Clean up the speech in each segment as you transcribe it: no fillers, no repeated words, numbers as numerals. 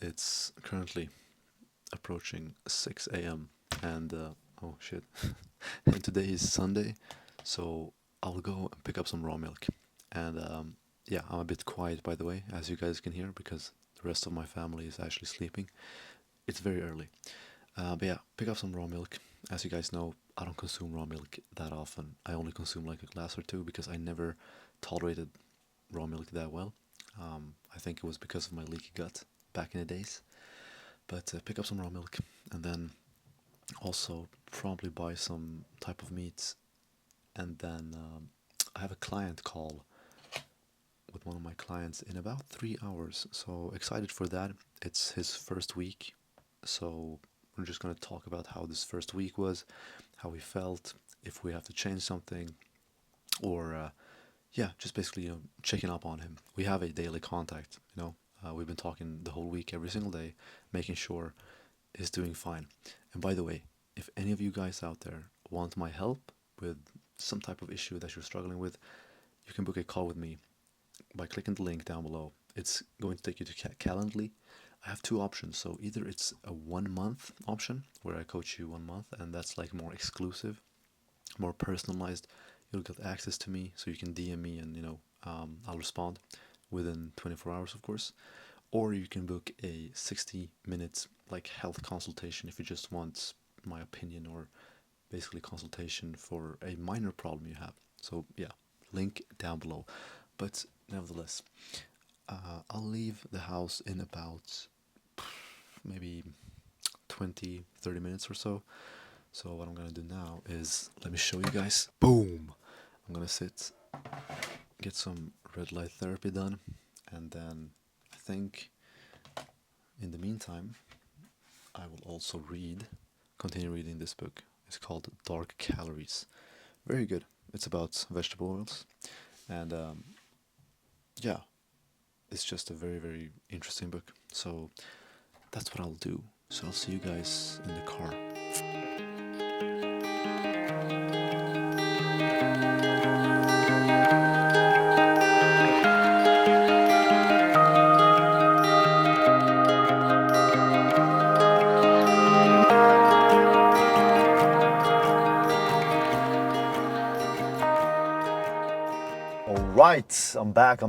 It's currently approaching 6 a.m. and oh shit, and today is Sunday, so I'll go and pick up some raw milk. And yeah, I'm a bit quiet by the way, as you guys can hear, because the rest of my family is actually sleeping. It's very early. But yeah, pick up some raw milk. As you guys know, I don't consume raw milk that often. I only consume like a glass or two because I never tolerated raw milk that well. I think it was because of my leaky gut back in the days. But pick up some raw milk and then also probably buy some type of meat. And then I have a client call with one of my clients in about 3 hours. So excited for that. It's his first week. So we're just going to talk about how this first week was, how we felt, if we have to change something, or yeah, just basically checking up on him. We have a daily contact. We've been talking the whole week, every single day, making sure he's doing fine. And by the way, if any of you guys out there want my help with some type of issue that you're struggling with, you can book a call with me by clicking the link down below. It's going to take you to Calendly. I have two options. So either it's a 1 month option where I coach you 1 month, and that's like more exclusive, more personalized. You'll get access to me, so you can DM me, and I'll respond within 24 hours, of course. Or you can book a 60 minutes like health consultation if you just want my opinion, or basically consultation for a minor problem you have. So yeah, link down below. But nevertheless, I'll leave the house in about maybe 20-30 minutes or so. So what I'm gonna do now is, let me show you guys. Boom! I'm gonna sit, get some red light therapy done, and then I think in the meantime I will also continue reading this book. It's called Dark Calories. Very good. It's about vegetable oils, and yeah, it's just a very, very interesting book. So that's what I'll do. So I'll see you guys in the car. All right, I'm back.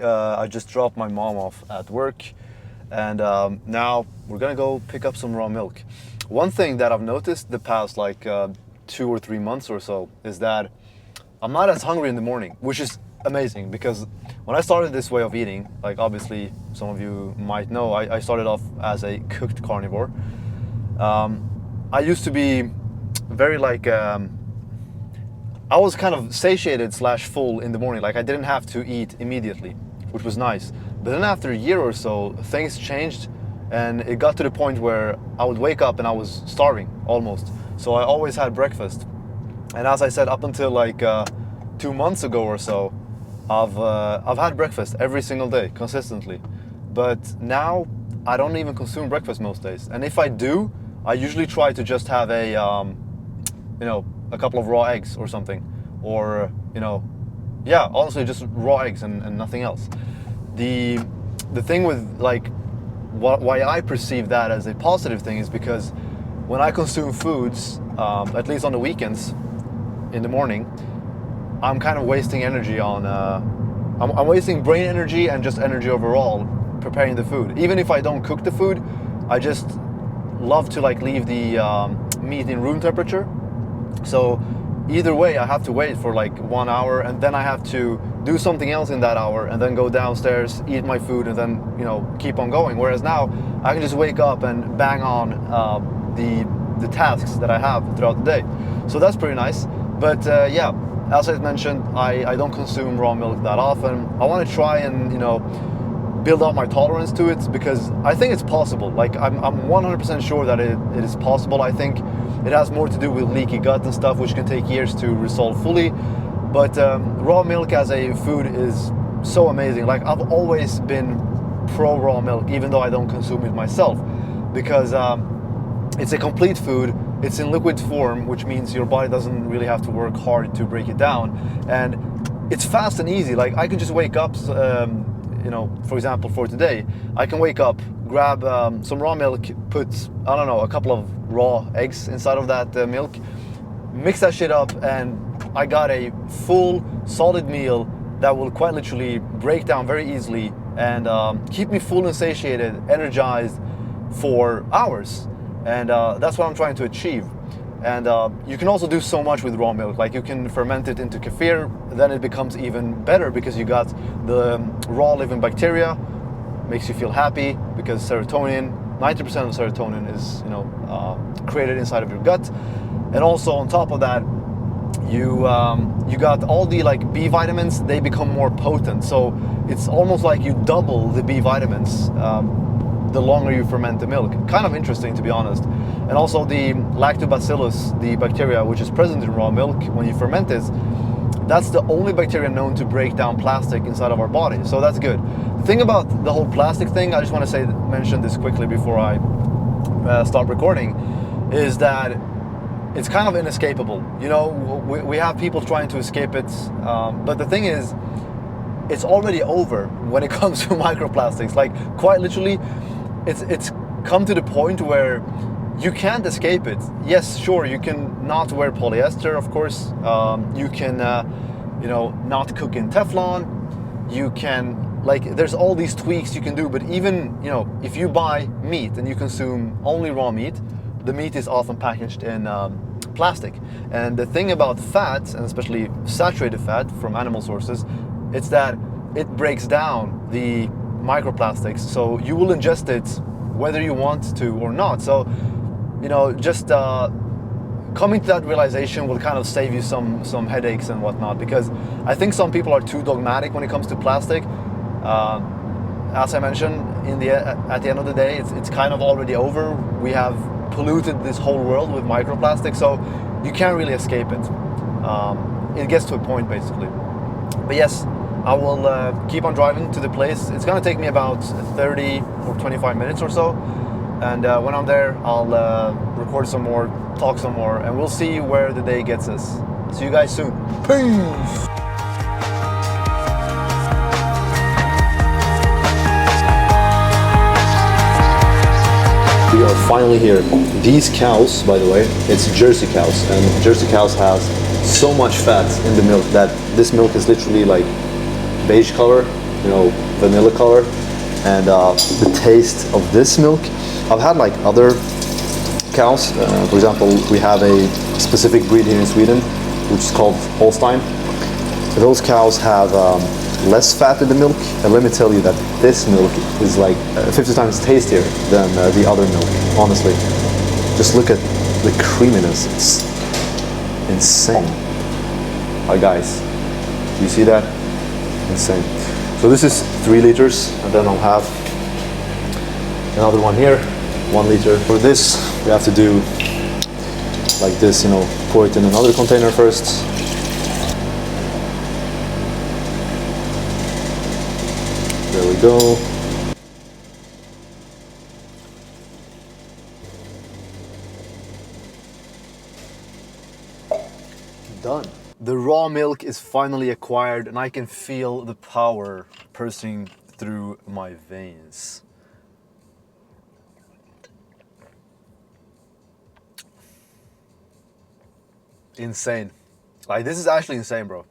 I just dropped my mom off at work, and now we're gonna go pick up some raw milk. One thing that I've noticed the past 2 or 3 months or so is that I'm not as hungry in the morning, which is amazing, because when I started this way of eating, like obviously some of you might know, I started off as a cooked carnivore. I used to be very I was kind of satiated / full in the morning. Like I didn't have to eat immediately, which was nice. But then after a year or so, things changed, and it got to the point where I would wake up and I was starving almost. So I always had breakfast. And as I said, up until 2 months ago or so, I've had breakfast every single day consistently. But now I don't even consume breakfast most days. And if I do, I usually try to just have a couple of raw eggs or something, or yeah, honestly just raw eggs and nothing else. The thing with why I perceive that as a positive thing is because when I consume foods, at least on the weekends in the morning, I'm kind of wasting energy on I'm wasting brain energy and just energy overall preparing the food. Even if I don't cook the food, I just love to leave the meat in room temperature. So either way, I have to wait for 1 hour, and then I have to do something else in that hour, and then go downstairs, eat my food, and then keep on going. Whereas now I can just wake up and bang on the tasks that I have throughout the day. So that's pretty nice. But yeah, as I mentioned, I don't consume raw milk that often. I want to try and build up my tolerance to it, because I think it's possible. I'm 100% sure that it is possible. I think it has more to do with leaky gut and stuff, which can take years to resolve fully. But raw milk as a food is so amazing. I've always been pro raw milk, even though I don't consume it myself, because it's a complete food. It's in liquid form, which means your body doesn't really have to work hard to break it down, and it's fast and easy. I can just wake up you know, for example, for today, I can wake up, grab some raw milk, put, I don't know, a couple of raw eggs inside of that milk, mix that shit up, and I got a full, solid meal that will quite literally break down very easily and keep me full and satiated, energized for hours. And that's what I'm trying to achieve. And you can also do so much with raw milk. Like you can ferment it into kefir, then it becomes even better because you got the raw living bacteria, makes you feel happy because serotonin, 90% of serotonin is, you know, created inside of your gut. And also on top of that, you got all the like B vitamins, they become more potent. So it's almost like you double the B vitamins the longer you ferment the milk. Kind of interesting, to be honest. And also the lactobacillus, the bacteria which is present in raw milk when you ferment it, that's the only bacteria known to break down plastic inside of our body. So that's good. The thing about the whole plastic thing, I just want to mention this quickly before I start recording, is that it's kind of inescapable. You know, we have people trying to escape it, but the thing is, it's already over when it comes to microplastics. Like quite literally, it's come to the point where you can't escape it. Yes, sure, you can not wear polyester, of course. You can, you know, not cook in Teflon. You can, like, there's all these tweaks you can do. But even, you know, if you buy meat and you consume only raw meat, the meat is often packaged in plastic. And the thing about fats, and especially saturated fat from animal sources, it's that it breaks down the microplastics. So you will ingest it whether you want to or not. So, you know, just coming to that realization will kind of save you some headaches and whatnot, because I think some people are too dogmatic when it comes to plastic. As I mentioned, at the end of the day, it's kind of already over. We have polluted this whole world with microplastics, so you can't really escape it. It gets to a point, basically. But yes, I will keep on driving to the place. It's gonna take me about 30 or 25 minutes or so. And when I'm there, I'll record some more, talk some more, and we'll see where the day gets us. See you guys soon. Peace! We are finally here. These cows, by the way, it's Jersey cows, and Jersey cows has so much fat in the milk that this milk is literally like beige color, you know, vanilla color. And the taste of this milk, I've had like other cows. For example, we have a specific breed here in Sweden, which is called Holstein. Those cows have less fat in the milk, and let me tell you that this milk is like 50 times tastier than the other milk, honestly. Just look at the creaminess, it's insane. Hi guys, do you see that? Insane. So this is 3 liters, and then I'll have another one here, 1 liter. For this, we have to do like this, you know, pour it in another container first. There we go. Done. The raw milk is finally acquired, and I can feel the power coursing through my veins. Insane. Like, this is actually insane, bro.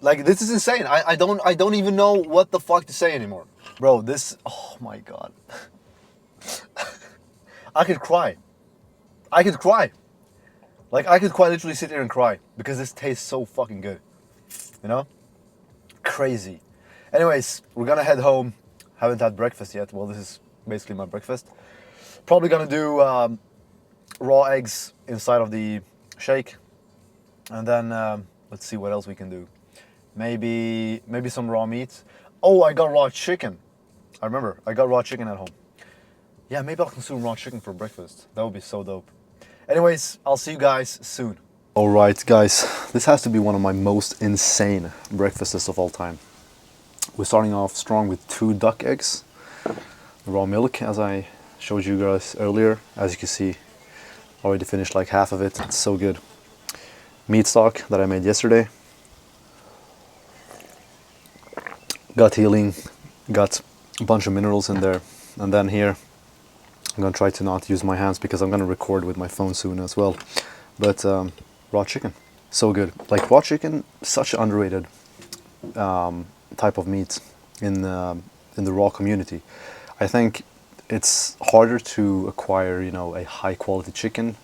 Like, this is insane. I don't even know what the fuck to say anymore. Bro, this, oh my god. I could cry. I could cry. Like, I could quite literally sit here and cry because this tastes so fucking good. You know? Crazy. Anyways, we're gonna head home. Haven't had breakfast yet. Well, this is basically my breakfast. Probably gonna do raw eggs inside of the shake. And then let's see what else we can do. Maybe some raw meat. Oh, I got raw chicken. I remember, I got raw chicken at home. Yeah, maybe I'll consume raw chicken for breakfast. That would be so dope. Anyways, I'll see you guys soon. All right, guys, this has to be one of my most insane breakfasts of all time. We're starting off strong with 2 duck eggs, raw milk, as I showed you guys earlier. As you can see, already finished like half of it. It's so good. Meat stock that I made yesterday. gut healing, got a bunch of minerals in there. And then here, I'm gonna try to not use my hands because I'm gonna record with my phone soon as well. But raw chicken, so good. Like raw chicken, such an underrated type of meat in the raw community. I think it's harder to acquire, you know, a high quality chicken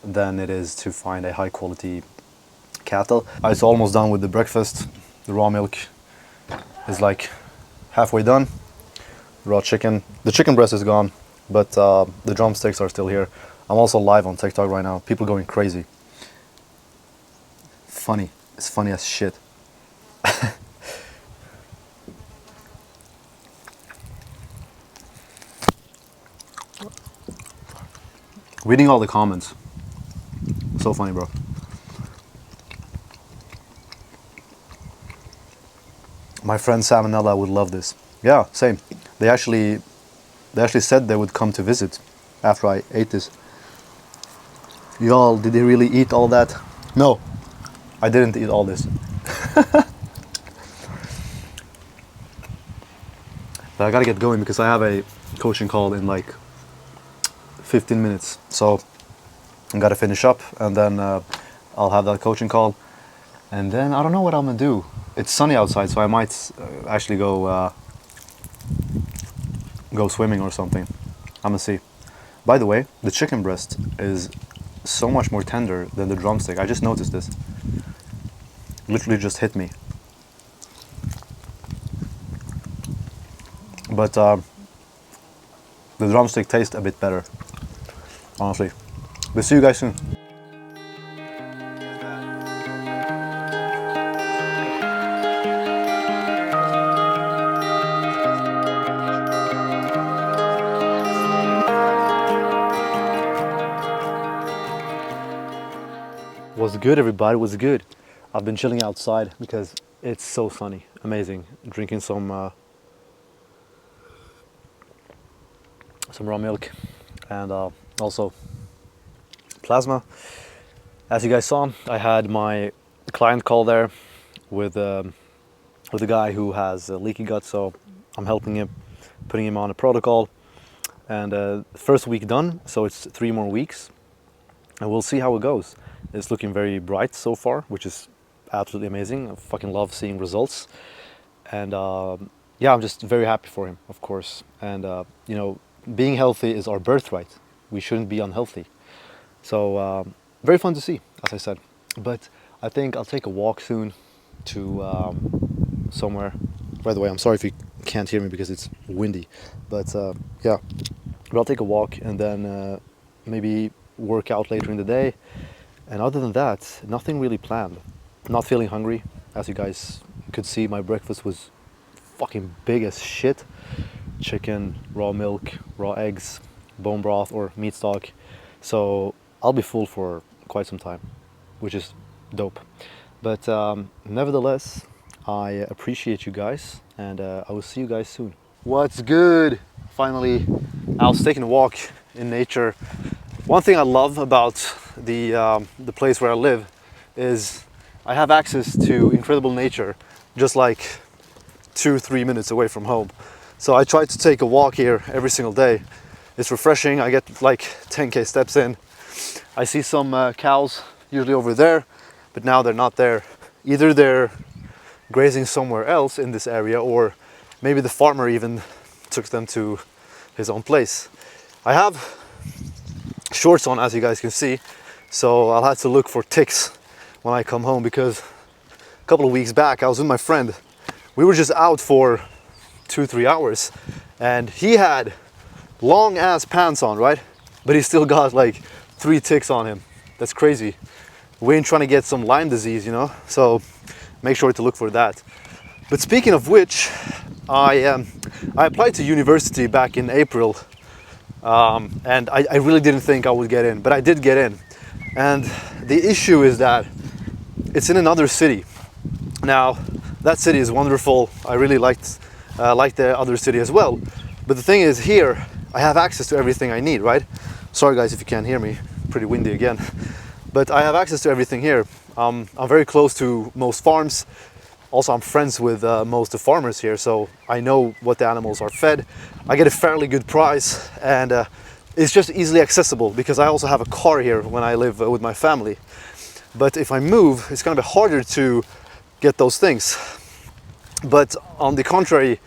than it is to find a high quality cattle. I was almost done with the breakfast. The raw milk is like halfway done. Raw chicken, the chicken breast is gone, but the drumsticks are still here. I'm also live on TikTok right now. People going crazy. Funny. It's funny as shit. Reading all the comments. So funny, bro. My friend Salmonella would love this. Yeah, same. They actually said they would come to visit after I ate this. Y'all, did they really eat all that? No, I didn't eat all this. But I gotta get going because I have a coaching call in like 15 minutes. So I gotta finish up and then I'll have that coaching call. And then I don't know what I'm gonna do. It's sunny outside, so I might actually go swimming or something. I'm gonna see. By the way, the chicken breast is so much more tender than the drumstick. I just noticed this. Literally just hit me. But the drumstick tastes a bit better, honestly. We'll see you guys soon. What's good, everybody? What's good? I've been chilling outside because it's so sunny. Amazing. Drinking some raw milk and also plasma. As you guys saw, I had my client call there with a guy who has leaky gut, so I'm helping him, putting him on a protocol. And first week done, so it's 3 more weeks, and we'll see how it goes. It's looking very bright so far, which is absolutely amazing. I fucking love seeing results. And yeah, I'm just very happy for him, of course. And you know, being healthy is our birthright. We shouldn't be unhealthy. So very fun to see, as I said. But I think I'll take a walk soon to somewhere. By the way, I'm sorry if you can't hear me because it's windy. But yeah, but I'll take a walk and then maybe work out later in the day. And other than that, nothing really planned. Not feeling hungry. As you guys could see, my breakfast was fucking big as shit. Chicken, raw milk, raw eggs, bone broth or meat stock. So I'll be full for quite some time, which is dope. But nevertheless, I appreciate you guys, and I will see you guys soon. What's good? Finally, I was taking a walk in nature. One thing I love about the place where I live is I have access to incredible nature, just like 2-3 minutes away from home. So I try to take a walk here every single day. It's refreshing. I get like 10k steps in. I see some cows usually over there, but now they're not there. Either they're grazing somewhere else in this area, or maybe the farmer even took them to his own place. I have shorts on, as you guys can see, so I'll have to look for ticks when I come home, because a couple of weeks back I was with my friend. We were just out for 2-3 hours and he had long ass pants on, right? But he still got like 3 ticks on him. That's crazy. We ain't trying to get some Lyme disease, you know? So make sure to look for that. But speaking of which, I applied to university back in April, and I really didn't think I would get in, but I did get in. And the issue is that it's in another city. Now, that city is wonderful. I really liked the other city as well. But the thing is, here I have access to everything I need, right? Sorry guys if you can't hear me, pretty windy again. But I have access to everything here. I'm very close to most farms. Also, I'm friends with most of the farmers here, so I know what the animals are fed. I get a fairly good price, and it's just easily accessible because I also have a car here when I live with my family. But if I move, it's gonna be harder to get those things. But on the contrary,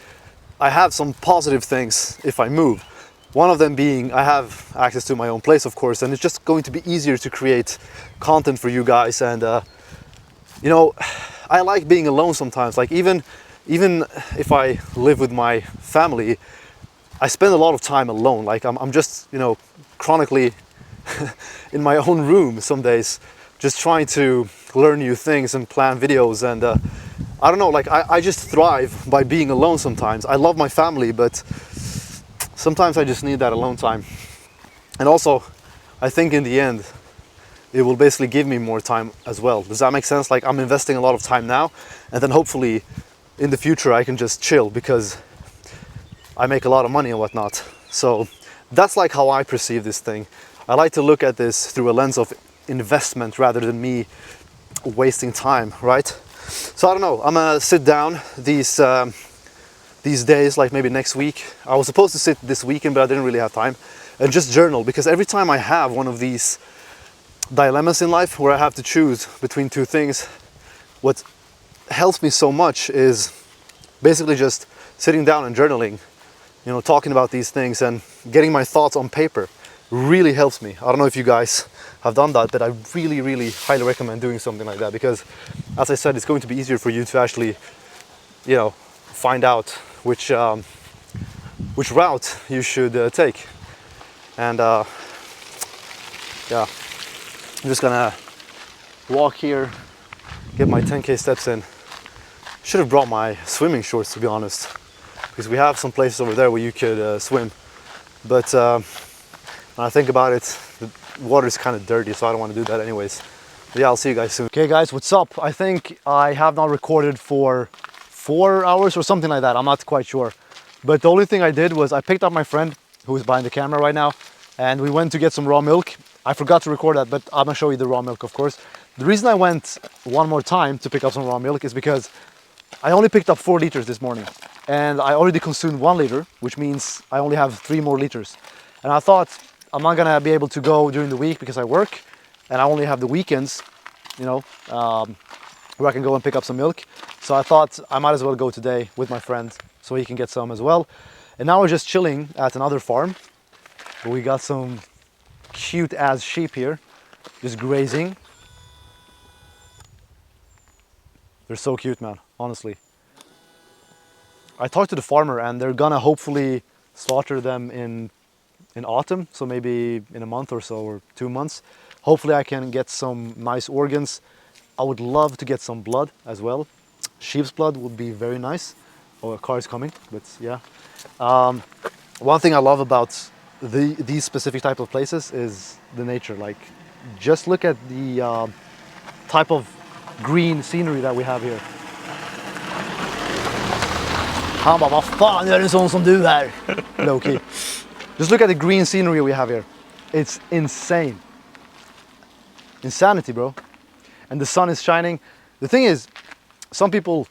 I have some positive things if I move. One of them being I have access to my own place, of course, and it's just going to be easier to create content for you guys. And you know, I like being alone sometimes. Like even if I live with my family, I spend a lot of time alone. Like I'm just, you know, chronically in my own room some days, just trying to learn new things and plan videos. And I don't know, like I just thrive by being alone sometimes. I love my family, but sometimes I just need that alone time. And also, I think in the end, it will basically give me more time as well. Does that make sense? Like I'm investing a lot of time now, and then hopefully in the future I can just chill because I make a lot of money and whatnot. So that's like how I perceive this thing. I like to look at this through a lens of investment rather than me wasting time, right? So I don't know, I'm gonna sit down these days, like maybe next week. I was supposed to sit this weekend, but I didn't really have time, and just journal, because every time I have one of these dilemmas in life where I have to choose between two things, what helps me so much is basically just sitting down and journaling, you know, talking about these things and getting my thoughts on paper really helps me. I don't know if you guys have done that, but I really highly recommend doing something like that, because as I said, it's going to be easier for you to actually, you know, find out which route you should take. And yeah, I'm just gonna walk here, get my 10k steps in. Should have brought my swimming shorts, to be honest, because we have some places over there where you could swim. But when I think about it, the water is kind of dirty, so I don't want to do that anyways. But yeah, I'll see you guys soon. Okay guys, what's up? I think I have not recorded for 4 hours or something like that. I'm not quite sure. But the only thing I did was I picked up my friend who is behind the camera right now, and we went to get some raw milk. I forgot to record that, but I'm gonna show you the raw milk, of course. The reason I went one more time to pick up some raw milk is because I only picked up 4 liters this morning, and I already consumed 1 liter, which means I only have 3 more liters. And I thought I'm not gonna be able to go during the week because I work, and I only have the weekends, you know, where I can go and pick up some milk. So I thought I might as well go today with my friend so he can get some as well. And now we're just chilling at another farm. We got some cute ass sheep here, just grazing. They're so cute, man, honestly. I talked to the farmer and they're gonna hopefully slaughter them in autumn, so maybe in a month or so, or 2 months. Hopefully I can get some nice organs. I would love to get some blood as well. Sheep's blood would be very nice. Oh, a car is coming, but yeah. One thing I love about these specific type of places is the nature. Like, just look at the type of green scenery that we have here. Han bara, vad fan gör en sån som du här? Low key. Just look at the green scenery we have here. It's insane. Insanity, bro. And the sun is shining. The thing is, some people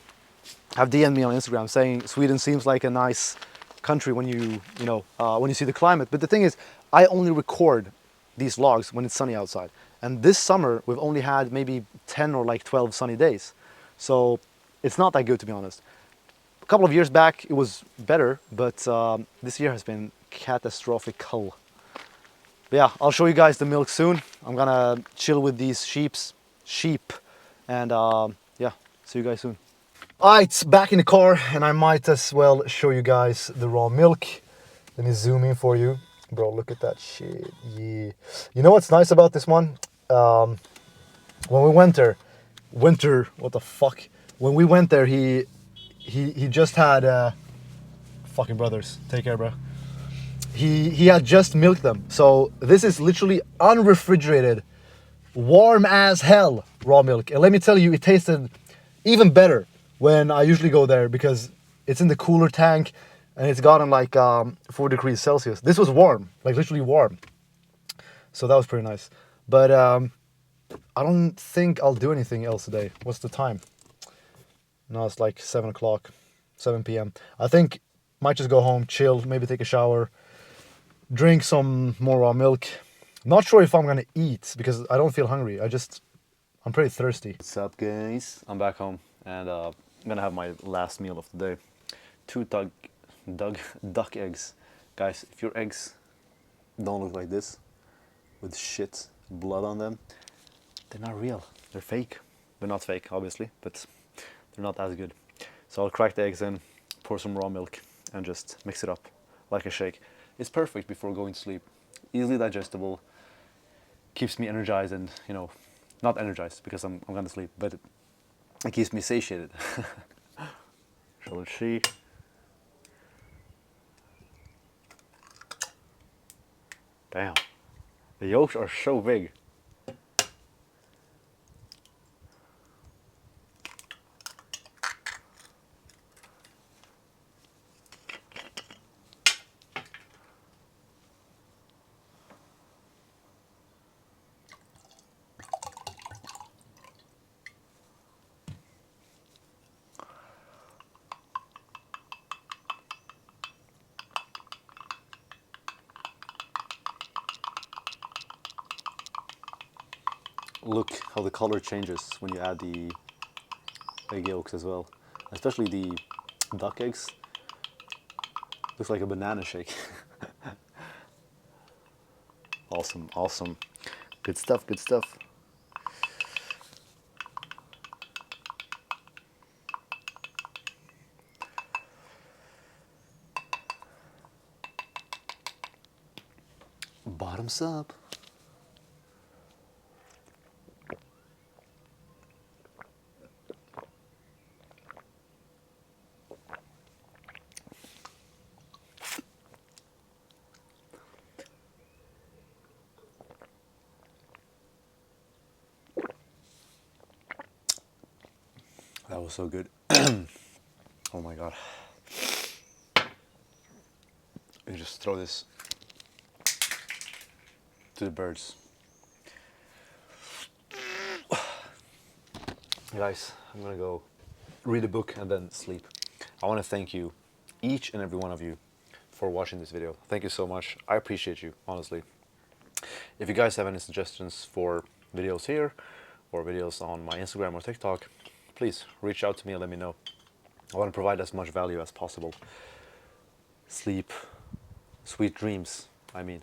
have DM'd me on Instagram saying Sweden seems like a nice country when when you see the climate. But the thing is, I only record these vlogs when it's sunny outside. And this summer, we've only had maybe 10 or like 12 sunny days. So it's not that good, to be honest. A couple of years back, it was better, but this year has been catastrophical. But yeah, I'll show you guys the milk soon. I'm gonna chill with these sheep, and yeah, see you guys soon. Alright, back in the car, and I might as well show you guys the raw milk. Let me zoom in for you. Bro, look at that shit. Yeah. You know what's nice about this one? When we went there, what the fuck? When we went there, he just had fucking brothers. Take care, bro. He had just milked them. So this is literally unrefrigerated, warm as hell raw milk. And let me tell you, it tasted even better when I usually go there, because it's in the cooler tank and it's gotten like 4 degrees Celsius. This was warm, like literally warm. So that was pretty nice. But I don't think I'll do anything else today. What's the time? Now it's like 7 o'clock, 7 p.m. I think might just go home, chill, maybe take a shower, drink some more raw milk. Not sure if I'm gonna eat because I don't feel hungry. I'm pretty thirsty. What's up, guys? I'm back home and I'm gonna have my last meal of the day. 2 duck eggs. Guys, if your eggs don't look like this, with shit, blood on them, they're not real. They're fake. They're not fake, obviously, but they're not as good. So I'll crack the eggs in, pour some raw milk, and just mix it up like a shake. It's perfect before going to sleep. Easily digestible, keeps me energized and, you know, not energized because I'm gonna sleep, but it keeps me satiated. So let's see. Damn, the yolks are so big. Look how the color changes when you add the egg yolks as well. Especially the duck eggs. Looks like a banana shake. Awesome, awesome. Good stuff, good stuff. Bottoms up. That was so good. Oh my god. You just throw this to the birds. Guys, I'm gonna go read a book and then sleep. I want to thank you, each and every one of you, for watching this video. Thank you so much. I appreciate you, honestly. If you guys have any suggestions for videos here or videos on my Instagram or TikTok, please reach out to me and let me know. I want to provide as much value as possible. Sleep, sweet dreams, I mean.